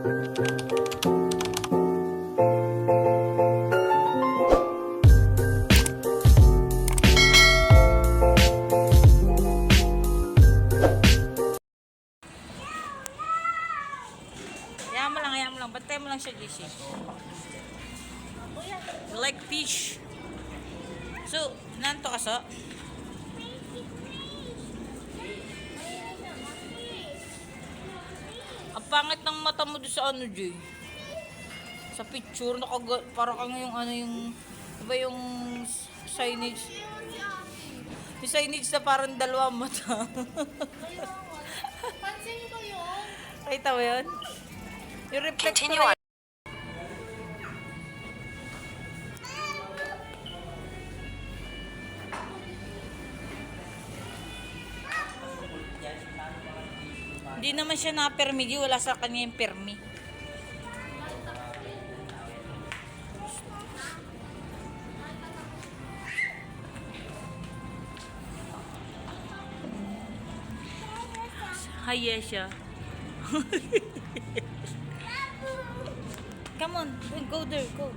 Hayaan mo lang. Bantay mo lang siya, JC. You like fish? So, nanto ka so? Ang pangit ng mata mo doon sa ano, Jay. Sa picture, parang kang yung ano yung, diba yung signage? Yung signage na parang dalawang mata. Pansin ko yun. Kita mo yun? Yung reflector Continue na on. Hindi naman siya na-permi. Wala sa kanya yung permi. Hiya siya. Come on. Go there. Go.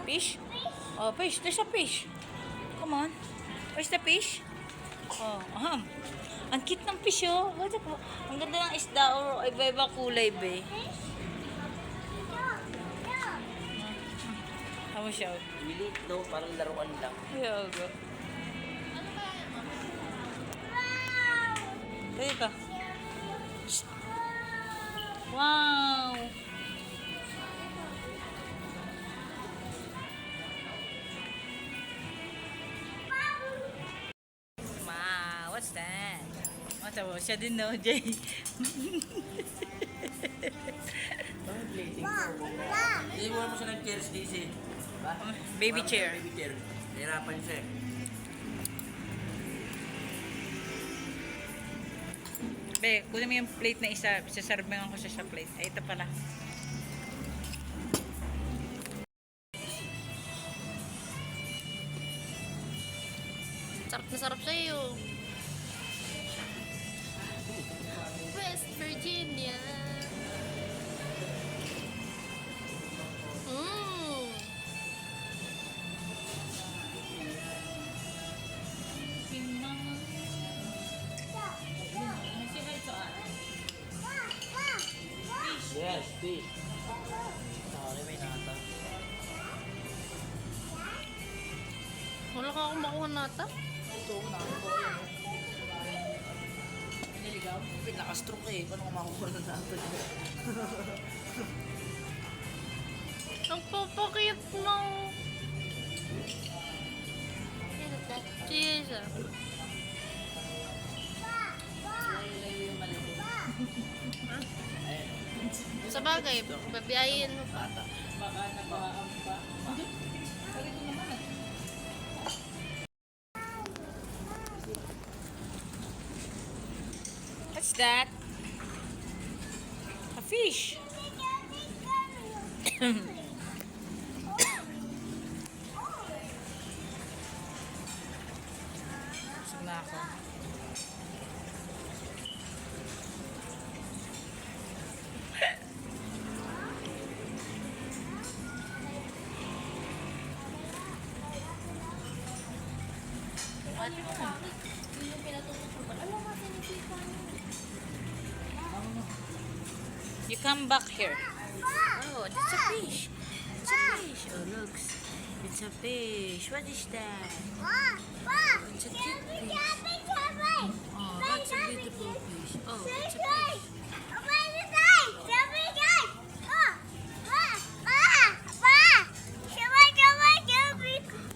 Fish? Oh, fish. There's a fish. Come on. Where's the fish? Oh, ang cute ng fish, oh. Ang ganda ng isda, or iba-iba kulay, be. Tama siya, oh. Really? No, parang laruan lang. Yeah, go. Dito ka. Wow! Wow, what's that? What's that? Siya din, no, Jay? Hindi mo siya ng chairs, DC. Baby chair. Baby chair. Nahirapan siya eh. Be, kunin mo yung plate na isa. Saservingan ko siya sa plate. Ay, ito pala. Sarap na sarap sa'yo. West Virginia. Yes, fish. Sorry, may nata. Wala ka akong makuha nata. Ito, nakakuha yan. Niligaw? Wait, nakastroke eh. Paano ko makukuha ng nata niya? Nagpapakit ng... Cheese, ah. Sa bagay, babiyahin mo pa. Baka nabaan pa. What's that? A fish. Busog na ako. You come back here. Oh, that's a fish. It's a fish. Oh, looks. It's a fish. What is that? It's a cute fish. Oh, that's a beautiful fish. Oh, it's a fish.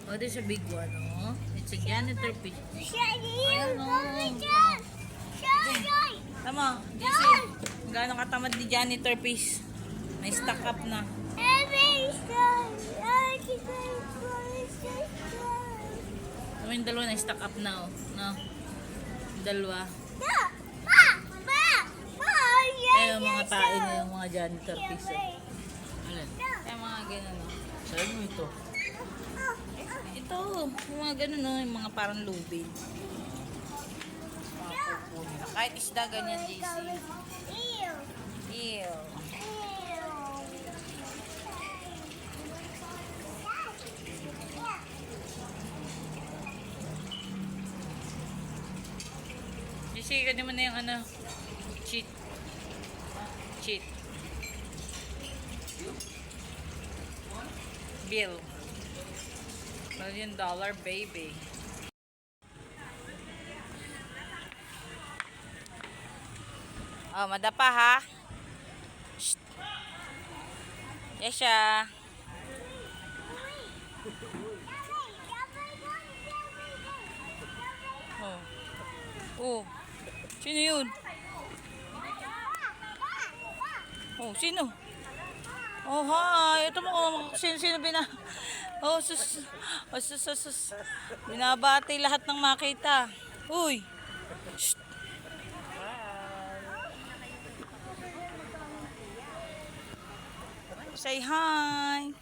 Oh, there's a big one, oh. It's a janitor fish. Ayan, oh. Tama, Jesse. Gano'ng katamad ni janitor fish. May stock up na. Yung dalawa na stock up na, oh. No? Dalawa. Ayan yung mga tae na yung mga janitor fish, oh. Alin? Ayan mga ganun, oh. Saan mo ito? Ito, yung mga ganun, oh. Yung mga parang lubid. kukunin. Kahit isda, ganyan, JC. Ew. JC, ganyan mo na yung ano, cheat. Cheat. Bill. $1 million, baby. Oh, madapa ha. Shh. Yes, siya. Oh. Oh. Sino yun? Oh, sino? Oh, hi. Ito mo, sino bina... Oh, sus. Oh, sus. Binabati lahat ng makita. Uy. Shh. Say hi.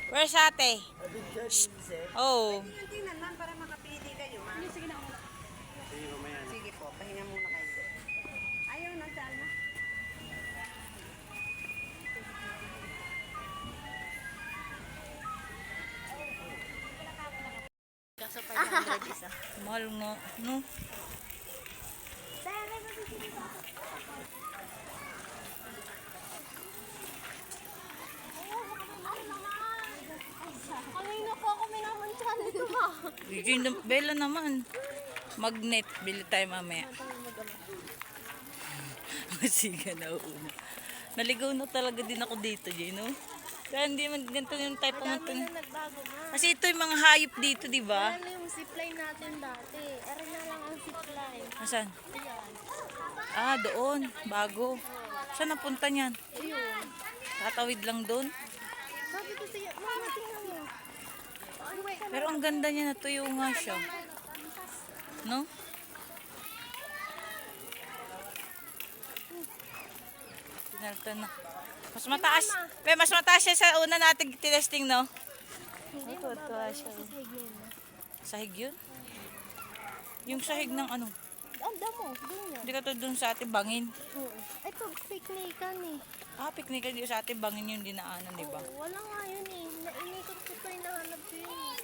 Where's ate? Shh. Oh. Tingnan man para makapili kayo. Sige po, pahinga muna kayo. Ayaw na, Salma. Kaso 500 isa. Mahal nga. No? Kanina po ako minamantan dito ma. Bella naman. Magnet. Bili tayo mamaya. Masiga na una. Naligaw na talaga din ako dito, Gino. Kaya hindi man ganito yung type pumunta. Nagbago nga. Kasi ito yung mga hayop dito, di ba? Ano yung zipline natin dati? Erin na lang ang zipline. Asan? Ayan. Ah, doon. Bago. Saan napunta niyan? Ayun. Tatawid lang doon. Sabi ko siya, mama tingnan mo. Ay, wait. Pero ang ganda niya, natuyo nga siya. No? Tinalta na. Mas mataas. Mas mataas siya sa una nating tinesting, no? Hindi Ito, mababa siya. yung sa sahig yun. Sahig yun? Yung sahig ng ano? Ang damo, doon yan. Hindi ka to dun sa ating bangin. Oo. Ito, piknikan eh. Ah, picnic dito sa ating bangin yung dinaanan, di ba? Oo, wala nga yun eh. Nainikot ko pa hinahanap ko yun eh.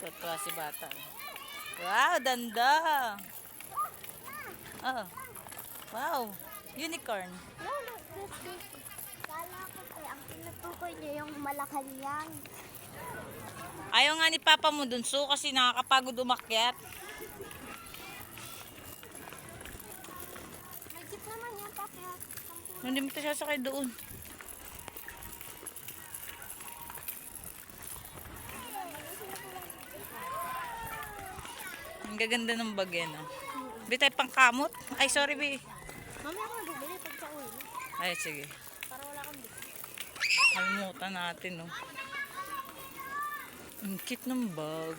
Totoo si bata. Wow, danda! Oh. Wow, unicorn. No, no, that's big. Kala ko ang tinutukoy niya yung Malacanang. Ayaw nga ni Papa mo dun, so kasi nakakapagod umakyat. May jeep naman yan, Papa. Hindi mo ito sasakay doon. Ang gaganda ng bagay, no? Bi tayo pang kamot? Ay, sorry, Bi. Mamaya ako bumili pag sa uwi. Ay, sige. Para wala kang bit. Kalimutan natin, no? Ang cute ng bag.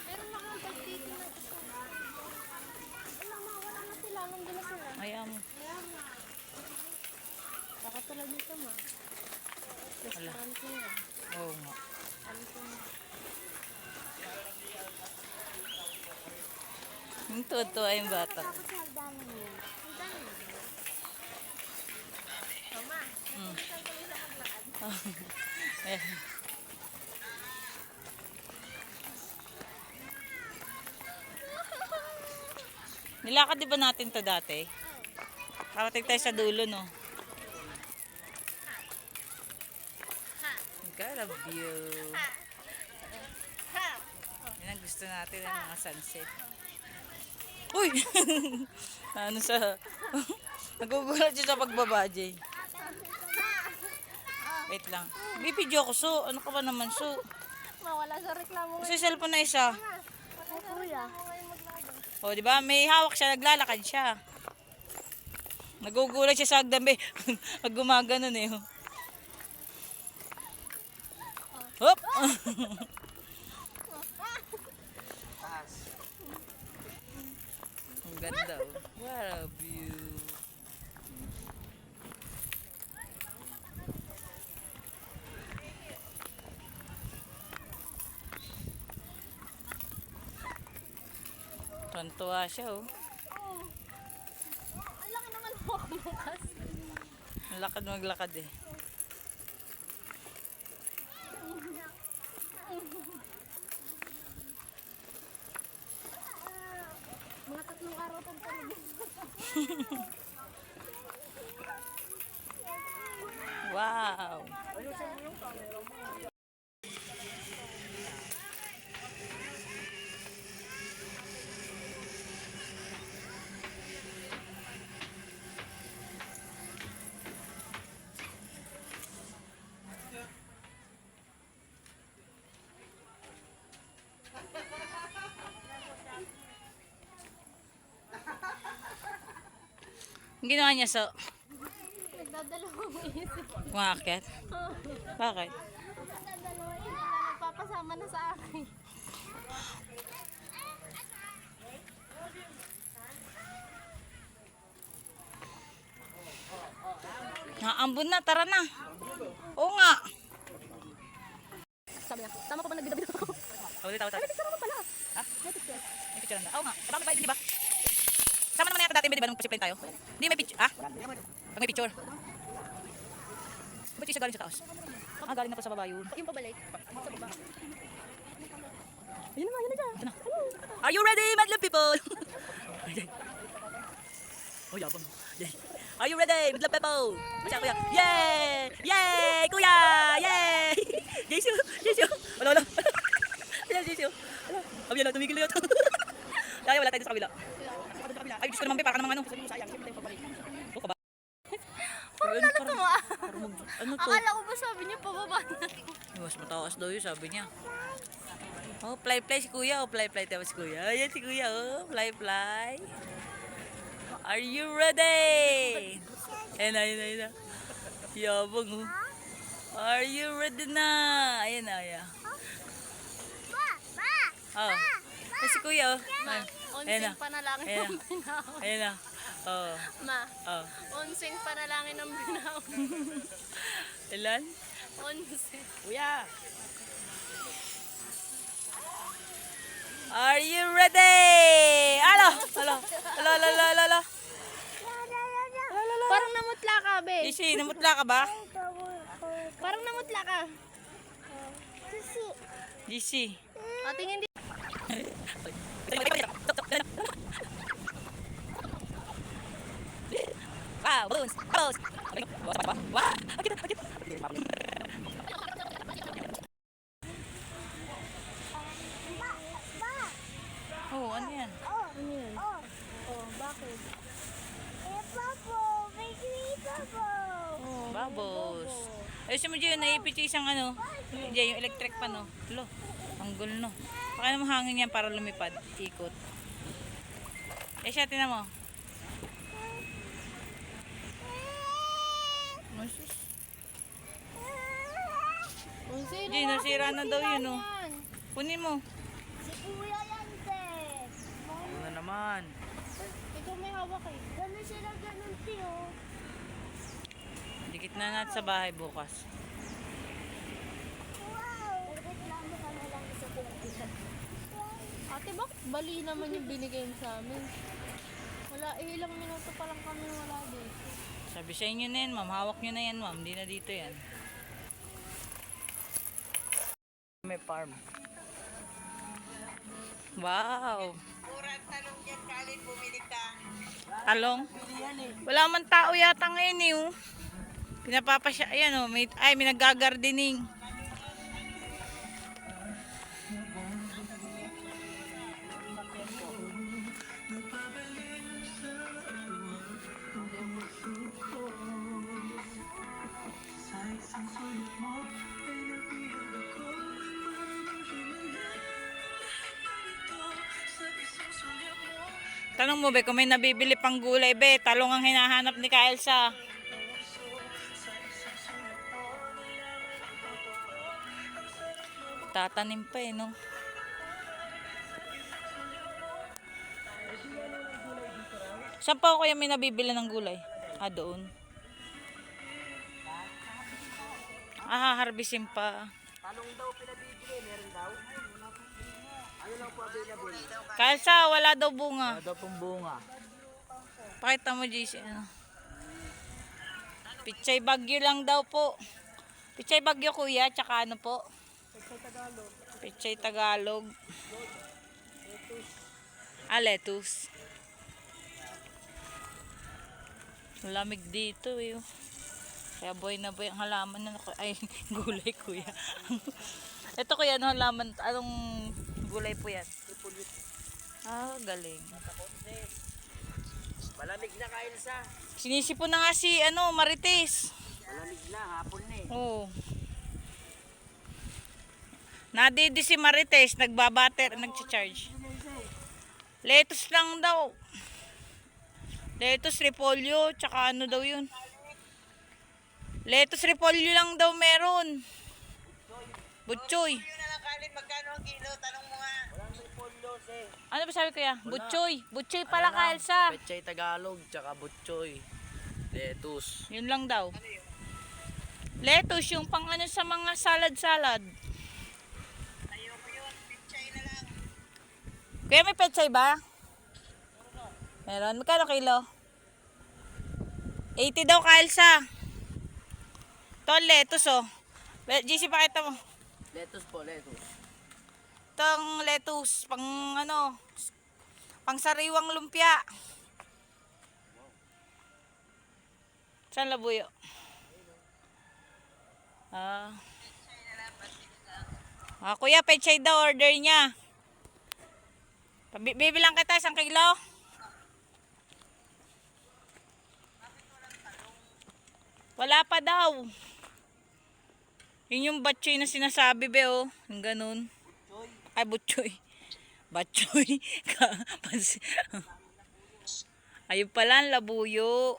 Meron na kang bag dito na isa. Wala na sila. Nandun na sila. Ayaw mo. Baka tulad nito ma. Restaurant niya. Oo nga. Ano ko na. Ang tuwa yung bata. Tapos nagdano niya. Ang dami. Mama, nagpunta kami sa maglakad. Eh. Nilakad di ba natin to dati? Parating tayo sa dulo, no? God of you. Yan ang gusto natin ng mga sunset. Uy! Ano sa... Nagugulat siya sa pagbaba, Jay. Wait lang. Bibidyo ko, so. Ano ka ba naman, so? Mawala sa reklamo Kasi cellphone na isa. Ay, kuya. O, di ba? May hawak siya, naglalakad siya. Nagugulat siya sa hagdambi. Pag gumaganon eh. Hop! Ang ganda, oh. What a view. Tuwa siya, oh. Ang laki naman walk bukas. Lakad maglakad eh. Mga 3 araw pang talibin. Wow! Ang ginawa niya so, Nagdadalawang isip. umakit? Bakit? Nagdadalawang isip na nagpapasama na sa akin. Naambon na, tara na. Oo nga. Sabi niya, tama ko ba nagbidabida ako? Ulit ako. May picture ako pala. Ha? May picture. May picture na. Oo nga. Tama ba, di ba? Sama naman na yata dati, di ba, nung pasiplain tayo? Hindi may picture. Ah? Pag may picture. Ba't yung siya galing sa taos? Ah, galing na pa sa baba yun. Yung pabalik. Sa baba. Ayun na, yun na dyan. Ito na. Are you ready, madlang people? Oh, yabang. Yay. Are you ready, madlang people? Masya, kuya. Yay! Yay! Kuya! Yay! Jesu! Jesu! Wala, wala. Wala, Jesu. Wala. Kami na, tumigil na yun. Kaya wala tayo sa kabila. Ay, gusto ko naman, para ka namang ano. Oo ka ba? Parang nalito mo ah. Ano to? Akala ko ba sabi niya pababa na. Mas mataas daw yun, sabi niya. Oh, fly fly si kuya. Oh, fly fly tayo si kuya. Ayan si kuya, oh. Fly fly. Are you ready? Ayan na, ayan na, ayan na. Yabang, oh. Are you ready na? Ayan na, ayan. Oh. Ayan si kuya, oh. Ayan na. Onsing panalangin Ayan ng na. binaw. Ayan na. Oh. Ma, Oh. onsing panalangin ng binaw. Ilan? Onsing. Kuya. Are you ready? Alo! Alo! Alo, alo, alo, alo, alo. Parang namutla ka, be. Isi, namutla ka ba? Parang namutla ka. GC. O, tingin din. Wow, balloons, balloons. Wow, akit, akit. Oh, ano yan? Ano yun? Oh, bakit? Oh, Babos. Ayusin mo dyan, naipit yung isang ano. Dyan, yung electric pan, no. Lo, ang gulo, no. Baka naman hangin yan para lumipad. Ikot. Eh, siya, tinan mo. Masus. Onsing, Jay, nasira na daw yun, oh. yan. Kunin mo. Si Kuya yan, Ted. Ano naman? Ikaw may hawak eh. Ganun sila ganun, Tiyo. Dikit na natin sa bahay bukas. Wow. Reklamo ka na lang sa pinagkikat. Ate, bakit bali naman yung binigay mo sa amin? Wala, ilang minuto pa lang kami wala dito. Sabi sa inyo na yan, ma'am. Hawak nyo na yan, ma'am. Hindi na dito yan. May farm. Wow. Murang talong dyan, Kalin, bumili ka. Talong. Wala man tao yata ngayon eh. Oh. Pinapapasya. Ayan oh. May nag-gardening. Tanong mo be, kung may nabibili pang gulay be, talong ang hinahanap ni Kaelsa. Tatanim pa eh, no? Saan pa ako kaya may nabibili ng gulay? Ah, doon. Ah, harbisin pa. Talong daw pinabibili, meron daw. Ano lang po Kalsa, wala daw bunga. Ano daw pong bunga? Pakita mo, JC. Ano? Pichay Bagyo lang daw po. Pichay Bagyo, kuya. Tsaka ano po? Pichay Tagalog. Lettuce. Lamig dito eh. Kaya boy na boy ang halaman na ay gulay kuya. Ito kuya, ano halaman? Anong gulay po yan? Galing. Malamig na kain sa. Sinisipon na nga si Marites. Malamig na, hapon na eh. Oo. Nadidi si Marites, nagcha-charge. Lettuce lang daw. Lettuce, repolyo, tsaka ano daw yun. Lettuce, repolyo lang daw meron. Butchoy. Yun na lang kalin, magkano ang kilo? Tanong mo nga. Walang repolyo, eh. Ano ba sabi kuya? Butchoy. Butchoy pala ka, Elsa. Pechay Tagalog, tsaka butchoy. Lettuce. Yun lang daw. Lettuce, yung pang ano sa mga salad-salad. Ayoko yun, pechay na lang. Kuya, may pechay ba? Meron. Magkano kilo? 80 daw ka, Elsa. Ito ang lettuce, oh. GC, pakita mo. Lettuce po, lettuce. Itong lettuce, pang ano, pang sariwang lumpia. Saan labuyo? Kuya, pechay daw order niya. Bibilang kita 1 kilo. Wala pa daw. Yun yung batchoy na sinasabi, be, oh. Yung ganun. Ay, butchoy. Batchoy. Ayun pala, ang labuyo.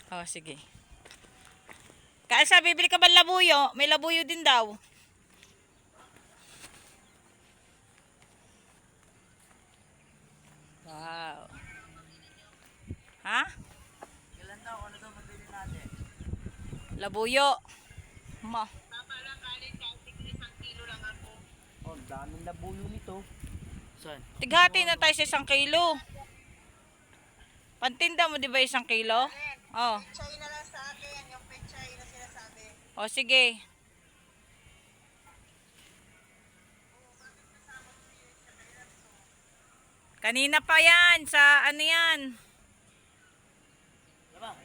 Oh, sige. Kaalsa, bibili ka ba ng labuyo? May labuyo din daw. Wow. Ha? Ilan daw, ano daw mabili natin? Labuyo. Ma. Tama lang kalin, kahit 1 kilo lang ako. Oh, daming labuyo nito. Saan? Tighati na tayo sa 1 kilo. Pantinda mo di ba 1 kilo? Oh. Pechay na lang sa akin, yung pechay na sinasabi. O sige. Kanina pa yan sa ano yan. Diba?